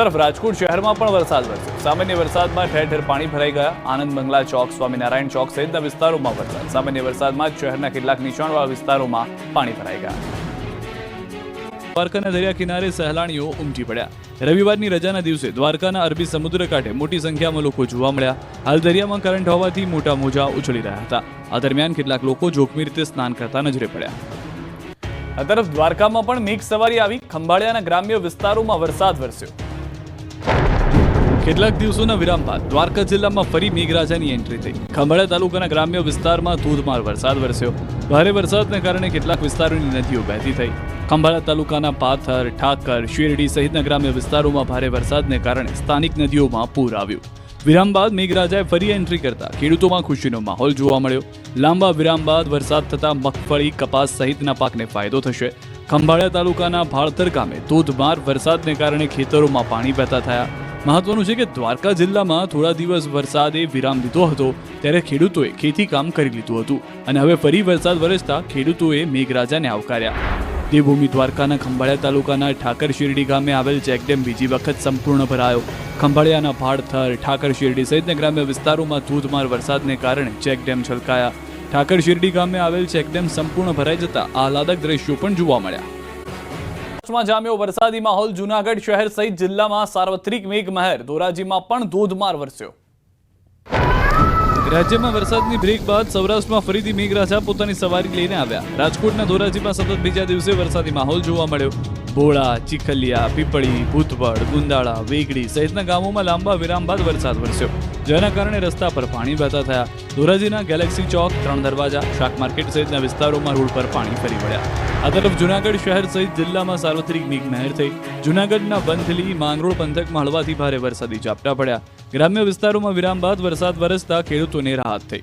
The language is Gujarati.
તરફ રાજકોટ શહેરમાં પણ વરસાદ વરસ્યો। સામાન્ય વરસાદમાં ઠેર ઠેર પાણી ભરાઈ ગયા। આનંદ બંગલા ચોક, સ્વામિનારાયણ ચોક સહિતના વિસ્તારોમાં વરસાદ। સામાન્ય વરસાદમાં જ શહેરના કેટલાક નીચાણવાળા વિસ્તારોમાં પાણી ભરાઈ ગયા। દ્વારકાના દરિયા કિનારે સહેલાણીઓ ઉમટી પડ્યા। રવિવારની રજાના દિવસે દ્વારકાના અરબી સમુદ્ર કાંઠે મોટી સંખ્યામાં લોકો જોવા મળ્યા। હાલ દરિયામાં કરંટ હોવાથી મોટા મોજા ઉછળી રહ્યા હતા। આ દરમિયાન કેટલાક લોકો જોખમી રીતે સ્નાન કરતા નજરે પડ્યા। આ તરફ દ્વારકામાં પણ મેઘ સવારી આવી। ખંભાળિયાના ગ્રામ્ય વિસ્તારોમાં વરસાદ વરસ્યો। કેટલાક દિવસોના વિરામ બાદ દ્વારકા જિલ્લામાં ફરી મેઘરાજાની એન્ટ્રી થઈ। ખંભાળિયા તાલુકાના ગ્રામ્ય વિસ્તારમાં ધોધમાર વરસાદ વરસ્યો। ભારે વરસાદને કારણે કેટલાક વિસ્તારોની નદીઓ વહેતી થઈ। ખંભાળિયા તાલુકાના પાથર, ઠાકર, શેરડી સહિતના ગ્રામ્ય વિસ્તારોમાં ભારે વરસાદને કારણે સ્થાનિક નદીઓમાં પૂર આવ્યું। વિરામ બાદ મેઘરાજાએ ફરી એન્ટ્રી કરતા ખેડૂતોમાં ખુશીનો માહોલ જોવા મળ્યો। લાંબા વિરામ બાદ વરસાદ થતા મગફળી, કપાસ સહિતના પાકને ફાયદો થશે। ખંભાળિયા તાલુકાના ભાળતર ગામે ધોધમાર વરસાદને કારણે ખેતરોમાં પાણી વહેતા થયા। મહત્વનું છે કે દ્વારકા જિલ્લામાં થોડા દિવસ વરસાદે વિરામ લીધો હતો, ત્યારે ખેડૂતોએ ખેતી કામ કરી લીધું હતું અને હવે ફરી વરસાદ વરસતા ખેડૂતોએ મેઘરાજાને આવકાર્યા। દેવભૂમિ દ્વારકાના ખંભાળિયા તાલુકાના ઠાકર શેરડી ગામે આવેલ ચેકડેમ બીજી વખત સંપૂર્ણ ભરાયો। ખંભાળિયાના ભાડથર, ઠાકર શેરડી સહિતના ગ્રામ્ય વિસ્તારોમાં ધોધમાર વરસાદને કારણે ચેકડેમ છલકાયા। ઠાકર શેરડી ગામે આવેલ ચેકડેમ સંપૂર્ણ ભરાઈ જતા આહલાદક દ્રશ્યો પણ જોવા મળ્યા। જામ્યો વરસાદી માહોલ। જૂનાગઢ શહેર સહિત જિલ્લામાં સાર્વત્રિક મેઘમહેર। ધોરાજીમાં પણ ધોધમાર વરસ્યો। રાજ્યમાં વરસાદની બ્રેક બાદ સૌરાષ્ટ્રમાં ફરીથી મેઘરાજા પોતાની સવારી લઈને આવ્યા। રાજકોટના ધોરાજીમાં સતત બીજા દિવસે વરસાદી માહોલ જોવા મળ્યો। બોળા, ચીખલિયા, પીપળી, ભૂતવડ, ગુંદાળા, વેગડી સહિતના ગામોમાં લાંબા વિરામ બાદ વરસાદ વરસ્યો, જેના કારણે રસ્તા પર પાણી વહેતા થયા। ધોરાજીના ગેલેક્સી ચોક, ત્રણ દરવાજા, શાક માર્કેટ સહિતના વિસ્તારોમાં રોડ પર પાણી ફરી વળ્યા। આ તરફ જૂનાગઢ શહેર સહિત જિલ્લામાં સાર્વત્રિક મેઘમહેર થઈ। જૂનાગઢના વંથલી, માંગરોળ પંથકમાં હળવાથી ભારે વરસાદી ઝાપટા પડ્યા। ગ્રામ્ય વિસ્તારોમાં વિરામ બાદ વરસાદ વરસતા ખેડૂતોને રાહત થઈ।